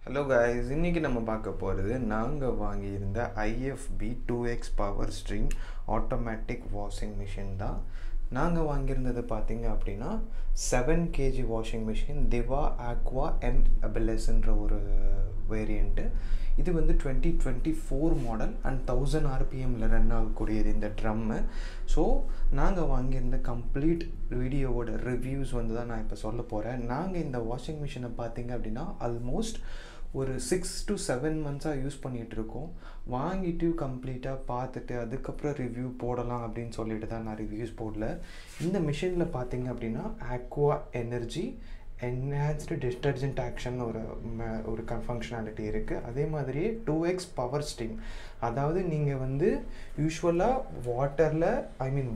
Hello guys, இன்னைக்கு நம்ம பார்க்க போறது நாங்க வாங்கி இருந்த IFB 2X power stream automatic washing machine தான். நாங்க வாங்கி இருந்தது பாத்தீங்க அப்படினா 7 kg washing machine Diva Aqua M Abyssன்ற ஒரு வேரியன்ட். இது வந்து 2024 மாடல் and 1000 rpm ல ரன் ஆகக்கூடியது இந்த ட்ரம். சோ நாங்க வாங்கி இருந்த கம்ப்ளீட் வீடியோவோட ரிவ்யூஸ் வந்து தான் நான் இப்ப சொல்ல போறேன். நாங்க இந்த வாஷிங் மெஷினை பாத்தீங்க அப்படினா ஆல்மோஸ்ட் ஒரு 6 to 7 months யூஸ் பண்ணிட்டு இருக்கோம். வாங்கிட்டு கம்ப்ளீட்டா பார்த்துட்டு அதுக்கு அப்புறம் ரிவ்யூ போடலாம் அப்படினு சொல்லிட்டு தான் நான் ரிவ்யூஸ் போடல. இந்த மெஷின்ல பாத்தீங்க அப்படினா Aqua Energy enhanced detergent action ஒரு ஃபங்க்ஷனாலிட்டி இருக்கு. அதே மாதிரி 2x power stream. அதாவது நீங்க வந்து யூசுவலா வாட்டர்ல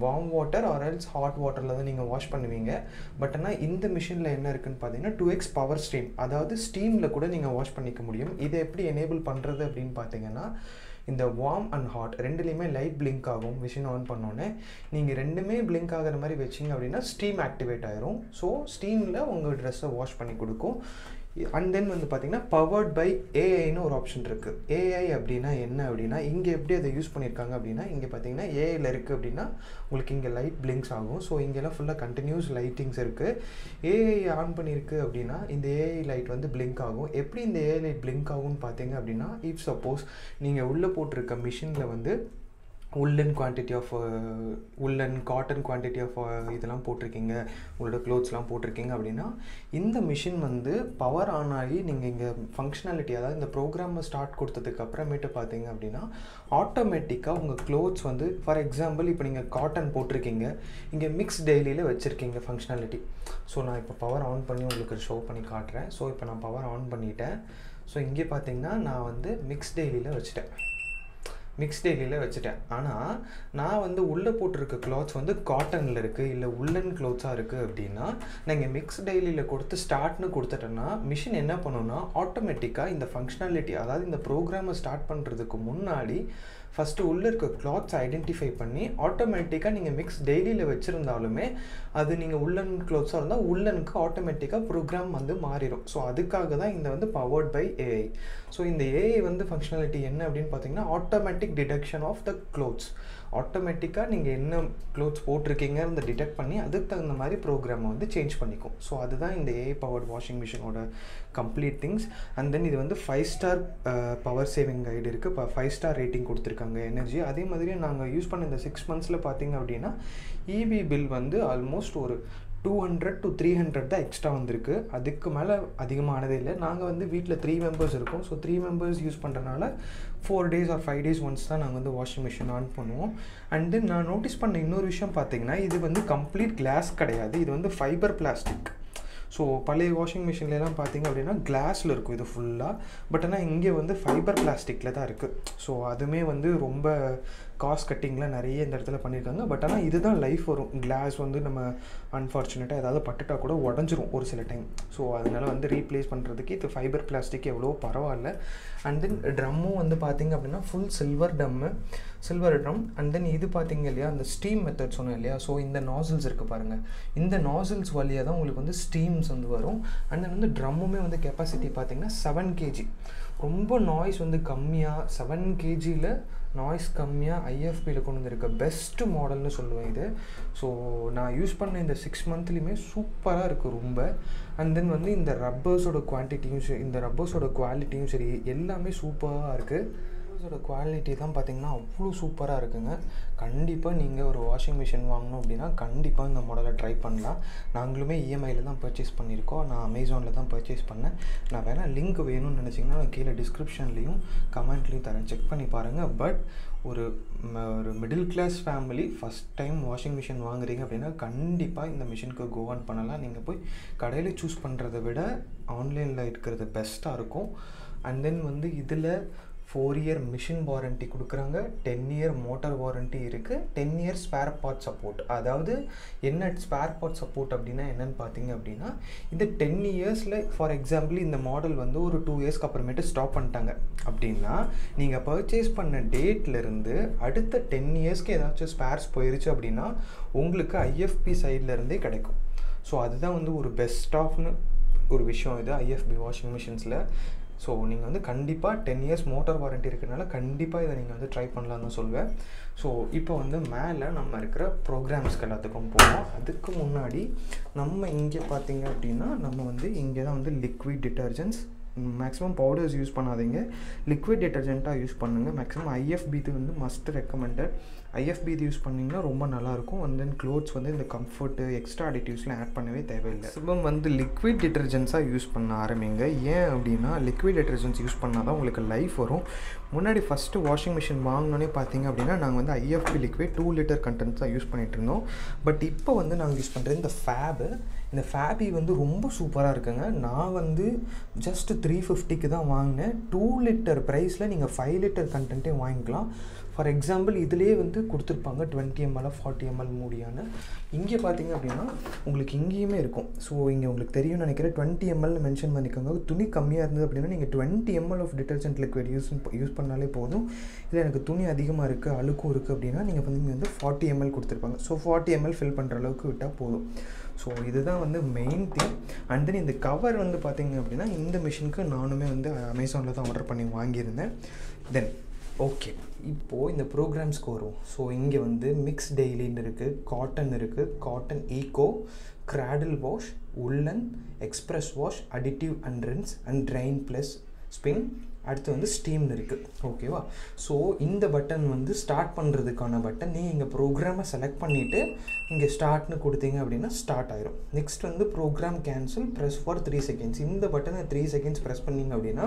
warm water or else hot waterல தான் நீங்க வாஷ் பண்ணுவீங்க. பட் ஆனா இந்த மெஷின்ல என்ன இருக்குன்னு பாத்தீங்கன்னா 2x power stream. அதாவது ஸ்டீம்ல கூட நீங்க வாஷ் பண்ணிக்க முடியும். இதை எப்படி எனேபிள் பண்றது அப்படினு பாத்தீங்கன்னா இந்த warm and hot ரெண்டுலயுமே லைட் blink ஆகும். மெஷின் ஆன் பண்ணோனே நீங்க ரெண்டுமே blink ஆகுற மாதிரி வெச்சீங்க அப்படினா ஸ்டீம் ஆக்டிவேட் ஆயிரும். சோ ஸ்டீம்ல உங்க Dress வாஷ் பண்ணி கொடுக்கும். and then வந்து பாத்தீங்கன்னா powered by AI ன்னு ஒரு ஆப்ஷன் இருக்கு. AI அப்படினா என்ன அப்படினா இங்க எப்படி அதை யூஸ் பண்ணிருக்காங்க அப்படினா இங்க பாத்தீங்கன்னா AI ல இருக்கு அப்படினா உங்களுக்கு இங்க லைட் blinks ஆகும். சோ இங்க எல்லாம் ஃபுல்லா கண்டினியூஸ் லைட்டிங்ஸ் இருக்கு. AI ஆன் பண்ணிருக்கு அப்படினா இந்த AI லைட் வந்து blink ஆகும். எப்படி இந்த AI லைட் blink ஆகும்னு பாத்தீங்க அப்படினா if suppose நீங்க உள்ள போட்டுருக்க மெஷின்ல வந்து woolen quantity of woolen cotton quantity of இதெல்லாம் போட்டுருக்கீங்க, உங்களோட க்ளோத்ஸ்லாம் போட்டுருக்கீங்க அப்படின்னா இந்த மிஷின் வந்து பவர் ஆன் ஆகி நீங்கள் இங்கே ஃபங்க்ஷனாலிட்டி அதாவது இந்த ப்ரோக்ராமை ஸ்டார்ட் கொடுத்ததுக்கு அப்புறமேட்டு பார்த்தீங்க அப்படின்னா ஆட்டோமேட்டிக்காக உங்கள் க்ளோத்ஸ் வந்து ஃபார் எக்ஸாம்பிள் இப்போ நீங்கள் காட்டன் போட்டிருக்கீங்க, இங்கே மிக்ஸ் டெய்லியில் வச்சுருக்கீங்க ஃபங்க்ஷனாலிட்டி. ஸோ நான் இப்போ பவர் ஆன் பண்ணி உங்களுக்கு ஷோ பண்ணி காட்டுறேன். ஸோ இப்போ நான் பவர் ஆன் பண்ணிட்டேன். ஸோ இங்கே பார்த்தீங்கன்னா நான் வந்து மிக்ஸ் டெய்லியில் வச்சுட்டேன். ஆனால் நான் வந்து உள்ளே போட்டிருக்க க்ளாத்ஸ் வந்து காட்டனில் இருக்குது இல்லை உள்ளன் க்ளோத்ஸாக இருக்குது அப்படின்னா நான் இங்கே மிக்ஸ் டெய்லியில் கொடுத்து ஸ்டார்ட்னு கொடுத்துட்டேன்னா மிஷின் என்ன பண்ணுன்னா ஆட்டோமேட்டிக்காக இந்த ஃபங்க்ஷனாலிட்டி அதாவது இந்த ப்ரோக்ராமை ஸ்டார்ட் பண்ணுறதுக்கு முன்னாடி ஃபஸ்ட்டு உள்ளே இருக்க க்ளாத்ஸ் ஐடென்டிஃபை பண்ணி ஆட்டோமேட்டிக்காக நீங்கள் மிக்ஸ் டெய்லியில் வச்சுருந்தாலுமே அது நீங்கள் உள்ளன் க்ளாத்ஸாக இருந்தால் உள்ளனுக்கு ஆட்டோமேட்டிக்காக ப்ரோக்ராம் வந்து மாறிடும். ஸோ அதுக்காக தான் இந்த வந்து பவர்ட் பை AI. ஸோ இந்த AI வந்து ஃபங்க்ஷனாலிட்டி என்ன அப்படின்னு பார்த்தீங்கன்னா automatic detection of the clothes. ஆட்டோமேட்டிக்காக நீங்கள் என்ன க்ளோத்ஸ் போட்டிருக்கீங்கன்னு டிடெக்ட் பண்ணி அதுக்கு தகுந்த மாதிரி ப்ரோக்ராமை வந்து சேஞ்ச் பண்ணிக்கும். ஸோ அதுதான் இந்த AI பவர்ட் வாஷிங் மிஷினோட கம்ப்ளீட் திங்ஸ். அண்ட் தென் இது வந்து 5 ஸ்டார் பவர் சேவிங் கைடு இருக்குது. இப்போ 5 ஸ்டார் ரேட்டிங் கொடுத்துருக்காங்க எனர்ஜி. அதே மாதிரி நாங்கள் யூஸ் பண்ண இந்த 6 monthஸில் பார்த்தீங்க அப்படின்னா EB பில் வந்து ஆல்மோஸ்ட் ஒரு 200 to 300 தான் எக்ஸ்ட்ரா வந்திருக்கு. அதுக்கு மேலே அதிகமானதே இல்லை. நாங்கள் வந்து வீட்டில் 3 members இருக்கோம். ஸோ 3 members யூஸ் பண்ணுறதுனால 4 days or 5 days ஒன்ஸ் தான் நாங்கள் வந்து வாஷிங் மிஷின் ஆன் பண்ணுவோம். அண்ட் தென் நான் நோட்டீஸ் பண்ண இன்னொரு விஷயம் பார்த்தீங்கன்னா இது வந்து கம்ப்ளீட் கிளாஸ் கிடையாது, இது வந்து ஃபைபர் பிளாஸ்டிக். ஸோ பழைய வாஷிங் மிஷின்லாம் பார்த்தீங்க அப்படின்னா கிளாஸில் இருக்கும் இது ஃபுல்லாக. பட் ஆனால் இங்கே வந்து ஃபைபர் பிளாஸ்டிக்கில் தான் இருக்குது. ஸோ அதுவுமே வந்து ரொம்ப காஸ்ட் கட்டிங்லாம் நிறைய இந்த இடத்துல பண்ணியிருக்காங்க. பட் ஆனால் இதுதான் லைஃப் வரும். கிளாஸ் வந்து நம்ம அன்ஃபார்ச்சுனேட்டாக ஏதாவது பட்டுட்டா கூட உடஞ்சிரும் ஒரு சில டைம். ஸோ அதனால் வந்து ரீப்ளேஸ் பண்ணுறதுக்கு இது ஃபைபர் பிளாஸ்டிக் எவ்வளோ பரவாயில்ல. அண்ட் தென் ட்ரம்மும் வந்து பார்த்திங்க அப்படின்னா full silver drum. And then இது பார்த்தீங்க இல்லையா அந்த ஸ்டீம் மெத்தட் சொன்னேன் இல்லையா. ஸோ இந்த நாசில்ஸ் இருக்குது பாருங்கள், இந்த நாசில்ஸ் வழியாக தான் உங்களுக்கு வந்து ஸ்டீம்ஸ் வந்து வரும். அண்ட் தென் வந்து ட்ரம்முமே வந்து கெப்பாசிட்டி பார்த்தீங்கன்னா 7 kg. ரொம்ப நாய்ஸ் வந்து கம்மியாக 7 kgயில் நாய்ஸ் கம்மியாக IFBயில் கொண்டு வந்திருக்க பெஸ்ட்டு மாடல்னு சொல்லுவேன் இது. ஸோ நான் யூஸ் பண்ண இந்த 6 monthலையுமே சூப்பராக இருக்குது ரொம்ப. அண்ட் தென் வந்து இந்த ரப்பர்ஸோட குவான்டிட்டியும் இந்த ரப்பர்ஸோட குவாலிட்டியும் சரி எல்லாமே சூப்பராக இருக்குது. ரப்பர்ஸோட குவாலிட்டி தான் பார்த்திங்கன்னா அவ்வளோ சூப்பராக இருக்குங்க. கண்டிப்பாக நீங்கள் ஒரு வாஷிங் மிஷின் வாங்கணும் அப்படின்னா கண்டிப்பாக இந்த மாடலை ட்ரை பண்ணலாம். நாங்களுமே EMIயில் தான் பர்ச்சேஸ் பண்ணியிருக்கோம். நான் அமேசானில் தான் பர்ச்சேஸ் பண்ணேன். நான் வேணால் லிங்க் வேணும்னு நினச்சிங்கன்னா நான் கீழே டிஸ்கிரிப்ஷன்லேயும் கமெண்ட்லேயும் தரேன், செக் பண்ணி பாருங்கள். பட் ஒரு middle class family first time washing machine வாங்குறீங்க அப்படின்னா கண்டிப்பாக இந்த மிஷினுக்கு கோ ஆன் பண்ணலாம். நீங்கள் போய் கடையில் சூஸ் பண்ணுறதை விட ஆன்லைனில் இருக்கிறது பெஸ்ட்டாக இருக்கும். அண்ட் தென் வந்து இதில் 4 year மிஷின் வாரண்ட்டி கொடுக்குறாங்க, 10 year மோட்டார் வாரண்ட்டி இருக்குது, 10 year ஸ்பேர் பார்ட் சப்போர்ட். அதாவது என்ன ஸ்பேர் பார்ட் சப்போர்ட் அப்படின்னா என்னென்னு பார்த்தீங்க அப்படின்னா இந்த 10 yearsல ஃபார் எக்ஸாம்பிள் இந்த மாடல் வந்து ஒரு 2 yearsக்கு அப்புறமேட்டு ஸ்டாப் பண்ணிட்டாங்க அப்படின்னா நீங்கள் பர்ச்சேஸ் பண்ண டேட்லேருந்து அடுத்த 10 yearsக்கு ஏதாச்சும் ஸ்பேர்ஸ் போயிருச்சு அப்படின்னா உங்களுக்கு IFB சைட்லேருந்தே கிடைக்கும். ஸோ அதுதான் வந்து ஒரு பெஸ்ட் ஆஃப்னு ஒரு விஷயம் இது IFB வாஷிங் மிஷின்ஸில். ஸோ நீங்கள் வந்து கண்டிப்பாக 10 இயர்ஸ் மோட்டார் வாரண்ட்டி இருக்கிறதுனால கண்டிப்பாக இதை நீங்கள் வந்து ட்ரை பண்ணலான்னு சொல்லுவேன். ஸோ இப்போ வந்து மேலே நம்ம இருக்கிற ப்ரோக்ராம்ஸ்க்கு எல்லாத்துக்கும் போவோம். அதுக்கு முன்னாடி நம்ம இங்கே பார்த்தீங்க அப்படின்னா நம்ம வந்து இங்கே தான் வந்து liquid detergents, maximum powders use பண்ணாதீங்க, லிக்விட் டிட்டர்ஜென்ட்டாக யூஸ் பண்ணுங்கள். மேக்ஸிமம் IFB வந்து மஸ்ட் ரெக்கமெண்டட். IFB யூஸ் பண்ணிங்கன்னா ரொம்ப நல்லாயிருக்கும். அண்ட் தென் க்ளோத்ஸ் வந்து இந்த கம்ஃபர்ட்டு எக்ஸ்ட்ரா அடிட்டிவ்ஸ்லாம் ஆட் பண்ணவே தேவையில்லை. மேக்ஸிமம் வந்து லிக்விட் டிட்டர்ஜென்ட்ஸாக யூஸ் பண்ண ஆரம்பிங்க. ஏன் அப்படின்னா லிக்விட் டிட்டர்ஜென்ட்ஸ் யூஸ் பண்ணால் தான் உங்களுக்கு லைஃப் வரும். முன்னாடி ஃபஸ்ட்டு வாஷிங் மிஷின் வாங்கினோன்னே பார்த்தீங்க அப்படின்னா நாங்கள் வந்து IFB லிக்விட் 2 லிட்டர் கண்டென்ட்ஸ் தான் யூஸ் பண்ணிகிட்டு இருந்தோம். பட் இப்போ வந்து நாங்கள் யூஸ் பண்ணுறது இந்த ஃபேபி வந்து ரொம்ப சூப்பராக இருக்குங்க. நான் வந்து ஜஸ்ட் 350க்கு தான் வாங்கினேன். 2 லிட்டர் ப்ரைஸில் நீங்கள் 5 லிட்டர் கண்டென்ட்டே வாங்கிக்கலாம். ஃபார் எக்ஸாம்பிள் இதிலே வந்து கொடுத்துருப்பாங்க 20 ml 40 ml மூடியான. இங்கே பார்த்தீங்க அப்படின்னா உங்களுக்கு இங்கேயுமே இருக்கும். ஸோ இங்கே உங்களுக்கு தெரியும்னு நினைக்கிறேன், 20 ml மென்ஷன் பண்ணிக்கோங்க. துணி கம்மியாக இருந்தது அப்படின்னா நீங்கள் 20 ml of detergent liquid use பண்ணாலே போதும். இதில் எனக்கு துணி அதிகமாக இருக்குது, அழுக்கும் இருக்குது அப்படின்னா நீங்கள் வந்து இங்கே வந்து 40 ml கொடுத்துருப்பாங்க. ஸோ 40 ml ஃபில் பண்ணுற அளவுக்கு விட்டால் போதும். ஸோ இதுதான் வந்து மெயின் திங். அண்ட் தென் இந்த கவர் வந்து பார்த்தீங்க அப்படின்னா இந்த மிஷினுக்கு நானுமே வந்து அமேசானில் தான் ஆர்டர் பண்ணி வாங்கியிருந்தேன். தென் ஓகே, இப்போது இந்த ப்ரோக்ராம்ஸ்க்கு வரும். ஸோ இங்கே வந்து மிக்ஸ் டெய்லின்னு இருக்குது, காட்டன் இருக்குது, cotton eco, cradle wash, woollen, express wash, additive and rinse and drain plus spin, அடுத்து வந்து ஸ்டீம்னு இருக்குது. ஓகேவா? ஸோ இந்த பட்டன் வந்து ஸ்டார்ட் பண்ணுறதுக்கான பட்டன். நீங்கள் இங்கே ப்ரோக்ராமை செலக்ட் பண்ணிவிட்டு இங்கே ஸ்டார்ட்னு கொடுத்தீங்க அப்படின்னா ஸ்டார்ட் ஆயிரும். நெக்ஸ்ட் வந்து programme cancel, press for 3 seconds. இந்த பட்டனை 3 செகண்ட்ஸ் ப்ரெஸ் பண்ணிங்க அப்படின்னா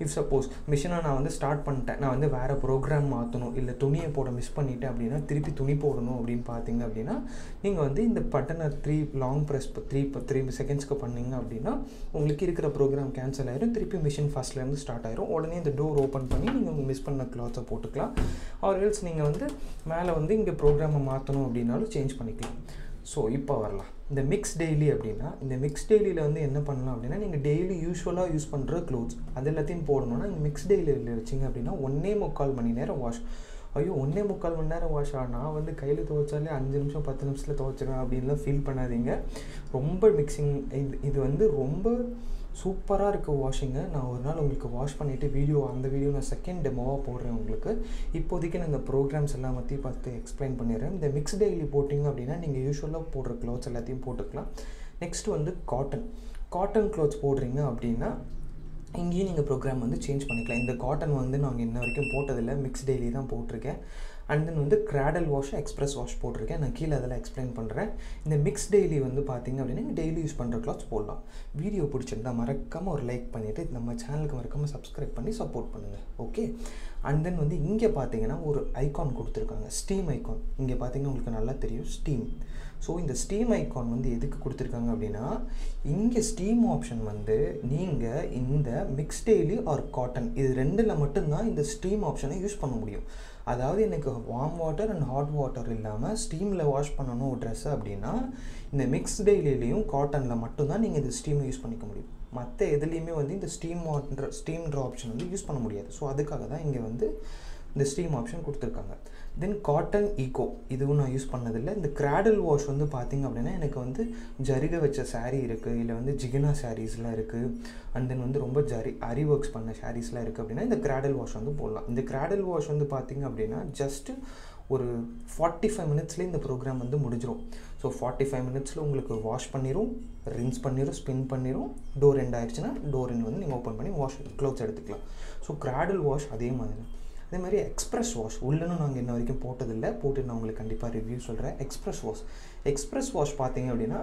இஃப் சப்போஸ் மிஷினை நான் வந்து ஸ்டார்ட் பண்ணிட்டேன், நான் வந்து வேறு ப்ரோக்ராம் மாற்றணும், இல்லை துணியை போட மிஸ் பண்ணிவிட்டேன் அப்படின்னா திருப்பி துணி போடணும் அப்படின்னு பார்த்தீங்க அப்படின்னா நீங்கள் வந்து இந்த பட்டனை 3 லாங் ப்ரெஸ் 3 செகண்ட்ஸ்க்கு பண்ணிங்க அப்படின்னா உங்களுக்கு இருக்கிற ப்ரோக்ராம் கேன்சல் ஆயிரும். திருப்பி மிஷின் ஃபஸ்ட்லேருந்து ஸ்டார்ட் ஆயிரும். உடனே இந்த டோர் ஓப்பன் பண்ணி நீங்கள் மிஸ் பண்ண கிளாத்ஸை போட்டுக்கலாம். ஆர் எல்ஸ் நீங்கள் வந்து மேலே வந்து இங்கே ப்ரோக்ராமை மாற்றணும் அப்படின்னாலும் சேஞ்ச் பண்ணிக்கலாம். ஸோ இப்போ வரலாம் இந்த மிக்ஸ் டெய்லி அப்படின்னா, இந்த மிக்ஸ் டெய்லியில் வந்து என்ன பண்ணலாம் அப்படின்னா நீங்கள் டெய்லி யூஸ்வலாக யூஸ் பண்ணுற க்ளோத்ஸ் அது எல்லாத்தையும் போடணும்னா இந்த மிக்ஸ் டெய்லியில் வச்சிங்க அப்படின்னா 1.25 மணி நேரம் வாஷ். ஐயோ 1.25 மணி நேரம் வாஷ் நான் வந்து கையில் துவைச்சாலே 5 நிமிஷம் 10 நிமிஷத்தில் துவைச்சிருவேன் அப்படின்லாம் ஃபீல் பண்ணாதீங்க. ரொம்ப மிக்சிங் இது வந்து ரொம்ப சூப்பராக இருக்குது வாஷிங்கு. நான் ஒரு நாள் உங்களுக்கு வாஷ் பண்ணிவிட்டு அந்த வீடியோ நான் செகண்ட் டெமோவாக போடுறேன் உங்களுக்கு. இப்போதைக்கு நான் இந்த ப்ரோக்ராம்ஸ் எல்லாம் பற்றி பார்த்து எக்ஸ்பிளைன் பண்ணிடுறேன். இந்த மிக்ஸ் டெய்லி போட்டிங்க அப்படின்னா நீங்கள் யூஸ்வலாக போடுற க்ளாத்ஸ் எல்லாத்தையும் போட்டுக்கலாம். நெக்ஸ்ட் வந்து காட்டன் க்ளாத்ஸ் போடுறீங்க அப்படின்னா இங்கேயும் நீங்கள் ப்ரோக்ராம் வந்து சேஞ்ச் பண்ணிக்கலாம். இந்த காட்டன் வந்து நாங்கள் இன்ன வரைக்கும் போட்டதில்லை, மிக்ஸ் டெய்லி தான் போட்டிருக்கேன். அண்ட் தென் வந்து கிராடல் வாஷ், எக்ஸ்பிரஸ் வாஷ் போட்டிருக்கேன். நான் கீழே அதெல்லாம் எக்ஸ்பிளைன் பண்ணுறேன். இந்த மிக்ஸ் டெய்லி வந்து பார்த்திங்க அப்படின்னா நீங்கள் டெய்லி யூஸ் பண்ணுற கிளாத்ஸ் போடலாம். வீடியோ பிடிச்சிருந்தா மறக்காமல் ஒரு லைக் பண்ணிவிட்டு நம்ம சேனலுக்கு மறக்காமல் சப்ஸ்கிரைப் பண்ணி சப்போர்ட் பண்ணுங்கள். ஓகே. அண்ட் தென் வந்து இங்கே பார்த்தீங்கன்னா ஒரு ஐகான் கொடுத்துருக்காங்க, ஸ்டீம் ஐகான். இங்கே பார்த்தீங்கன்னா உங்களுக்கு நல்லா தெரியும் ஸ்டீம். ஸோ இந்த ஸ்டீம் ஐகான் வந்து எதுக்கு கொடுத்துருக்காங்க அப்படின்னா இங்கே ஸ்டீம் ஆப்ஷன் வந்து நீங்கள் இந்த மிக்ஸ் டெய்லி ஆர் காட்டன் இது ரெண்டில் மட்டும்தான் இந்த ஸ்டீம் ஆப்ஷனை யூஸ் பண்ண முடியும். அதாவது எனக்கு warm water and hot water இல்லாமல் ஸ்டீமில் வாஷ் பண்ணணும் ட்ரெஸ்ஸு அப்படின்னா இந்த மிக்ஸ் டெய்லிலையும் காட்டனில் மட்டும்தான் நீங்கள் இந்த ஸ்டீமை யூஸ் பண்ணிக்க முடியும். மற்ற எதுலேயுமே வந்து இந்த ஸ்டீம்ன்ற ஆப்ஷன் வந்து யூஸ் பண்ண முடியாது. ஸோ அதுக்காக தான் இங்கே வந்து இந்த ஸ்டீம் ஆப்ஷன் கொடுத்துருக்காங்க. தென் காட்டன் ஈகோ இதுவும் நான் யூஸ் பண்ணதில்லை. இந்த கிராடல் வாஷ் வந்து பார்த்திங்க அப்படின்னா எனக்கு வந்து ஜரிகை வச்ச சாரீ இருக்குது, இல்லை வந்து ஜிகினா சாரீஸ்லாம் இருக்குது, அண்ட் தென் வந்து ரொம்ப அரி ஒர்க்ஸ் பண்ண சாரீஸ்லாம் இருக்குது அப்படின்னா இந்த கிராடல் வாஷ் வந்து போடலாம். இந்த கிராடல் வாஷ் வந்து பார்த்திங்க அப்படின்னா ஜஸ்ட்டு ஒரு 45 மினிட்ஸ்லேயே இந்த ப்ரோக்ராம் வந்து முடிஞ்சிடும். ஸோ 45 மினிட்ஸில் உங்களுக்கு வாஷ் பண்ணிடும், ரின்ஸ் பண்ணிடும், ஸ்பின் பண்ணிடும். டோர் எண்ட் ஆயிடுச்சுன்னா டோர் எண்ட் வந்து நீங்கள் ஓப்பன் பண்ணி க்ளோத்ஸ் எடுத்துக்கலாம். ஸோ கிராடல் வாஷ் அதே மாதிரி. அதே மாதிரி எக்ஸ்பிரஸ் வாஷ் உள்ளனும் நாங்கள் இன்ன வரைக்கும் போட்டதில்லை, போட்டு நான் உங்களுக்கு கண்டிப்பாக ரிவ்யூ சொல்கிறேன். எக்ஸ்பிரஸ் வாஷ் பார்த்தீங்க அப்படின்னா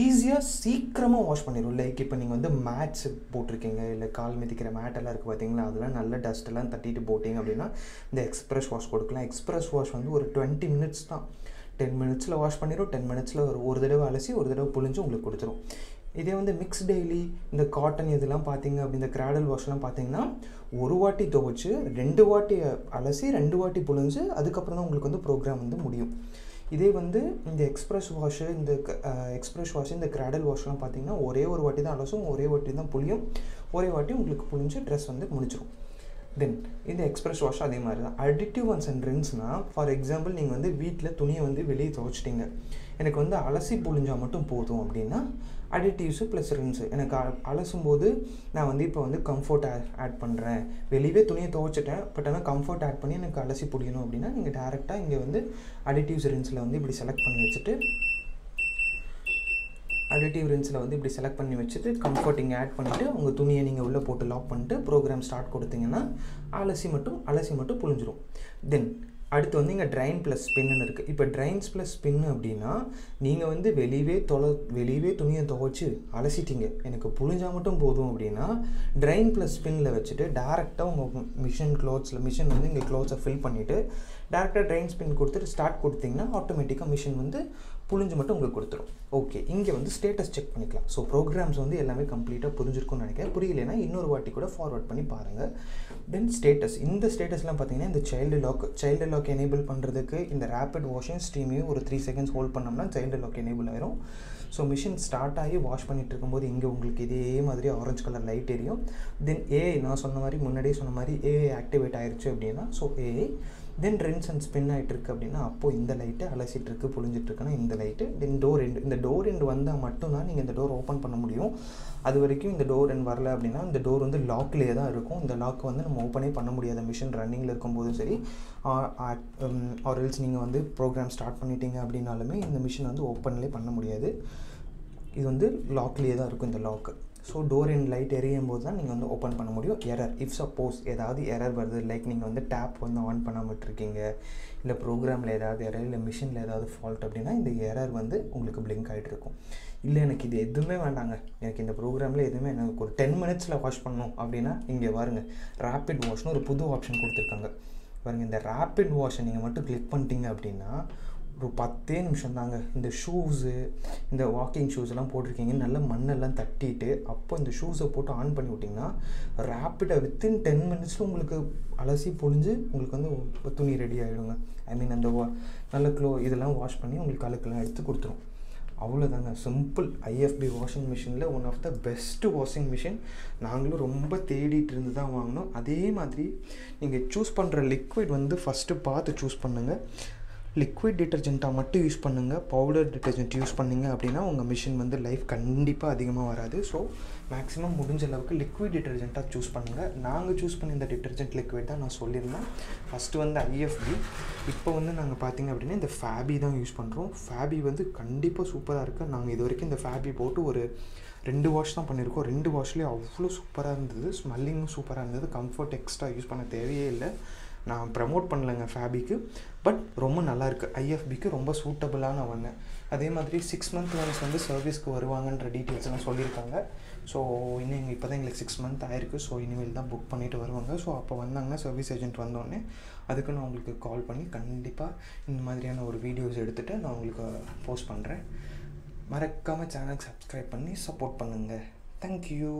ஈஸியாக சீக்கிரமாக வாஷ் பண்ணிடும். லைக் இப்போ நீங்கள் வந்து மேட்ஸ் போட்டிருக்கீங்க, இல்லை கால் மிதிக்கிற மேட்டெல்லாம் இருக்குது பார்த்தீங்களா, அதெல்லாம் நல்ல டஸ்ட்டெல்லாம் தட்டிட்டு போட்டிங்க அப்படின்னா இந்த எக்ஸ்பிரஸ் வாஷ் கொடுக்கலாம். எக்ஸ்பிரஸ் வாஷ் வந்து ஒரு 20 மினிட்ஸ் தான். 10 மினிட்ஸில் வாஷ் பண்ணிடும், 10 மினிட்ஸில் ஒரு தடவை அலசி ஒரு தடவை புழிஞ்சு உங்களுக்கு கொடுத்துரும். இதே வந்து மிக்ஸ் டெய்லி இந்த காட்டன் இதெல்லாம் பார்த்தீங்க அப்படி இந்த கிராடல் வாஷ்லாம் பார்த்தீங்கன்னா ஒரு வாட்டி துவைச்சு 2 வாட்டி அலசி 2 வாட்டி புழிஞ்சு அதுக்கப்புறம் தான் உங்களுக்கு வந்து ப்ரோக்ராம் வந்து முடியும். இதே வந்து இந்த எக்ஸ்பிரஸ் வாஷு இந்த கிராடல் வாஷ்லாம் பார்த்தீங்கன்னா ஒரே ஒரு வாட்டி தான் அலசும், ஒரே வாட்டி தான் புளியும், ஒரே வாட்டி உங்களுக்கு புழிஞ்சு ட்ரெஸ் வந்து முடிச்சிடும். தென் இந்த எக்ஸ்பிரஸ் வாஷ் அதே மாதிரி தான். அடிட்டிவ் அண்ட் ரின்ஸ்னால் ஃபார் எக்ஸாம்பிள் நீங்கள் வந்து வீட்டில் துணியை வந்து வெளியே துவைச்சிட்டிங்க, எனக்கு வந்து அலசி புழிஞ்சால் மட்டும் போதும் அப்படின்னா அடிட்டிவ்ஸு ப்ளஸ் ரின்ஸு. எனக்கு அலசும்போது நான் வந்து இப்போ வந்து கம்ஃபர்ட் ஆட் பண்ணுறேன், வெளியே துணியை துவைச்சிட்டேன், பட் ஆனால் கம்ஃபர்ட் ஆட் பண்ணி எனக்கு அலசி புழியணும் அப்படின்னா நீங்கள் டேரெக்டாக இங்கே வந்து அடிட்டிவ்ஸ் ரின்ஸில் வந்து இப்படி செலக்ட் பண்ணி வச்சுட்டு கம்ஃபர்ட் இங்கே ஆட் பண்ணிவிட்டு உங்கள் துணியை நீங்கள் உள்ளே போட்டு லாக் பண்ணிட்டு ப்ரோக்ராம் ஸ்டார்ட் கொடுத்தீங்கன்னா அலசி மட்டும் புழிஞ்சிரும். தென் அடுத்து வந்து இங்கே ட்ரைன் ப்ளஸ் ஸ்பின்னு இருக்குது. இப்போ ட்ரைன்ஸ் ப்ளஸ் ஸ்பின்னு அப்படின்னா நீங்கள் வந்து வெளியே துணியை துவைச்சி அலசிட்டிங்க, எனக்கு புழிஞ்சால் மட்டும் போதும் அப்படின்னா ட்ரைன் ப்ளஸ் ஸ்பின்னில் வச்சுட்டு டேரெக்டாக உங்கள் மிஷின் வந்து இங்கே க்ளோத்ஸை ஃபில் பண்ணிவிட்டு டேரெக்டாக ட்ரைன் ஸ்பின் கொடுத்துட்டு ஸ்டார்ட் கொடுத்தீங்கன்னா ஆட்டோமேட்டிக்காக மிஷின் வந்து புழிஞ்சு மட்டும் உங்களுக்கு கொடுத்துரும். ஓகே, இங்கே வந்து ஸ்டேட்டஸ் செக் பண்ணிக்கலாம். ஸோ ப்ரோக்ராம்ஸ் வந்து எல்லாமே கம்ப்ளீட்டாக புரிஞ்சிருக்கும்னு நினைக்கிறேன். புரியலைன்னா இன்னொரு வாட்டி கூட ஃபார்வர்ட் பண்ணி பாருங்கள். தென் ஸ்டேட்டஸ், இந்த ஸ்டேட்டஸ்லாம் பார்த்தீங்கன்னா இந்த சைல்டு லாக் எனேபிள் பண்ணுறதுக்கு இந்த ரேப்பிட் வாஷிங் ஸ்டீமையும் ஒரு 3 செகண்ட்ஸ் ஹோல்ட் பண்ணோம்னா சைல்டு லாக் எனேபிள் ஆயிரும். ஸோ மிஷின் ஸ்டார்ட் ஆகி வாஷ் பண்ணிகிட்டு இருக்கும்போது இங்கே உங்களுக்கு இதே மாதிரி ஆரஞ்சு கலர் லைட் எரியும். தென் ஏஐ, நான் முன்னாடியே சொன்ன மாதிரி ஏஐ ஆக்டிவேட் ஆயிடுச்சு அப்படின்னா so AI. Then rinse and spin ஆகிட்டு இருக்குது அப்படின்னா அப்போது இந்த லைட்டு அலசிட்டு இருக்குது புழிஞ்சிட்ருக்குன்னா இந்த லைட்டு. தென் இந்த டோர் எண்டு வந்தால் மட்டும்தான் நீங்கள் இந்த டோர் ஓப்பன் பண்ண முடியும். அது வரைக்கும் இந்த டோர் எண்ட் வரல அப்படின்னா இந்த டோர் வந்து லாக்லேயே தான் இருக்கும். இந்த லாக் வந்து நம்ம ஓப்பனே பண்ண முடியாது மிஷின் ரன்னிங்கில் இருக்கும்போதும் சரி, ஆர் எல்ஸ் நீங்கள் வந்து ப்ரோக்ராம் ஸ்டார்ட் பண்ணிட்டீங்க அப்படின்னாலுமே இந்த மிஷின் வந்து ஓப்பன்லேயே பண்ண முடியாது. இது வந்து லாக்லேயே தான் இருக்கும் இந்த lock. So door and light எரியும் போது தான் நீங்கள் வந்து ஓப்பன் பண்ண முடியும். எரர், இஃப் சப்போஸ் ஏதாவது எரர் வருது, லைக் நீங்கள் வந்து டேப் வந்து ஆன் பண்ணாமல் இருக்கீங்க, இல்லை ப்ரோக்ராமில் ஏதாவது எரர், இல்லை மிஷினில் ஏதாவது ஃபால்ட் அப்படின்னா இந்த எரர் வந்து உங்களுக்கு பிளிங்க் ஆகிட்டு இருக்கும். இல்லை எனக்கு இது எதுவுமே வேண்டாங்க, எனக்கு இந்த ப்ரோக்ராமில் எதுவுமே எனக்கு ஒரு 10 மினிட்ஸில் வாஷ் பண்ணணும் அப்படின்னா இங்கே பாருங்கள் ரேப்பிட் வாஷ்னு ஒரு புது ஆப்ஷன் கொடுத்துருக்காங்க பாருங்கள். இந்த ரேப்பிட் வாஷை நீங்கள் மட்டும் கிளிக் பண்ணிட்டீங்க அப்படின்னா ஒரு 10 நிமிஷம் தாங்க. இந்த ஷூஸு, இந்த வாக்கிங் ஷூஸ்லாம் போட்டிருக்கீங்க, நல்லா மண்ணெல்லாம் தட்டிட்டு அப்போ இந்த ஷூஸை போட்டு ஆன் பண்ணி விட்டிங்கன்னா ரேப்பிடாக வித்தின் 10 மினிட்ஸில் உங்களுக்கு அலசி பொழிஞ்சு உங்களுக்கு வந்து துணி ரெடி ஆகிடுங்க. ஐ மீன் அந்த நல்ல இதெல்லாம் வாஷ் பண்ணி உங்களுக்கு அழுக்கெல்லாம் எடுத்து கொடுத்துரும். அவ்வளோதாங்க, சிம்பிள். IFB வாஷிங் மிஷினில் one of the best washing machine. நாங்களும் ரொம்ப தேடிட்டு இருந்து தான் வாங்கினோம். அதே மாதிரி நீங்கள் சூஸ் பண்ணுற லிக்விட் வந்து ஃபஸ்ட்டு பார்த்து சூஸ் பண்ணுங்கள். லிக்விட் டிட்டர்ஜெண்ட்டாக மட்டும் யூஸ் பண்ணுங்கள். பவுடர் டிட்டர்ஜெண்ட் யூஸ் பண்ணிங்க அப்படின்னா உங்கள் மிஷின் வந்து லைஃப் கண்டிப்பாக அதிகமாக வராது. ஸோ மேக்ஸிமம் முடிஞ்ச அளவுக்கு லிக்விட் டிட்டர்ஜெண்ட்டாக சூஸ் பண்ணுங்கள். நாங்கள் சூஸ் பண்ணி இந்த டிட்டர்ஜெண்ட் லிக்விட் தான் நான் சொல்லியிருந்தேன். ஃபஸ்ட்டு வந்து IFB, இப்போ வந்து நாங்கள் பார்த்திங்க அப்படின்னா இந்த ஃபேபி தான் யூஸ் பண்ணுறோம். ஃபேபி வந்து கண்டிப்பாக சூப்பராக இருக்குது. நாங்கள் இது வரைக்கும் இந்த ஃபேபி போட்டு ஒரு 2 வாஷ் தான் பண்ணியிருக்கோம். 2 வாஷ்லேயே அவ்வளோ சூப்பராக இருந்தது. ஸ்மெல்லிங்கும் சூப்பராக இருந்தது. கம்ஃபர்ட் எக்ஸ்ட்ரா யூஸ் பண்ண தேவையே இல்லை. நான் ப்ரமோட் பண்ணலைங்க ஃபேபிக்கு, பட் ரொம்ப நல்லாயிருக்கு. IFBக்கு ரொம்ப சூட்டபுளான ஒன்று. அதே மாதிரி 6 மந்த் ஒன்ஸ் வந்து சர்வீஸ்க்கு வருவாங்கன்ற டீட்டெயில்ஸ்லாம் சொல்லியிருக்காங்க. ஸோ இன்னும் இப்போ தான் எங்களுக்கு 6 மந்த் ஆயிருக்கு. ஸோ இனிமேல் தான் புக் பண்ணிவிட்டு வருவாங்க. ஸோ அப்போ வந்தாங்கன்னா சர்வீஸ் ஏஜென்ட் வந்தோடனே அதுக்கு நான் உங்களுக்கு கால் பண்ணி கண்டிப்பாக இந்த மாதிரியான ஒரு வீடியோஸ் எடுத்துகிட்டு நான் உங்களுக்கு போஸ்ட் பண்ணுறேன். மறக்காமல் சேனல் சப்ஸ்கிரைப் பண்ணி சப்போர்ட் பண்ணுங்கள். தேங்க்யூ.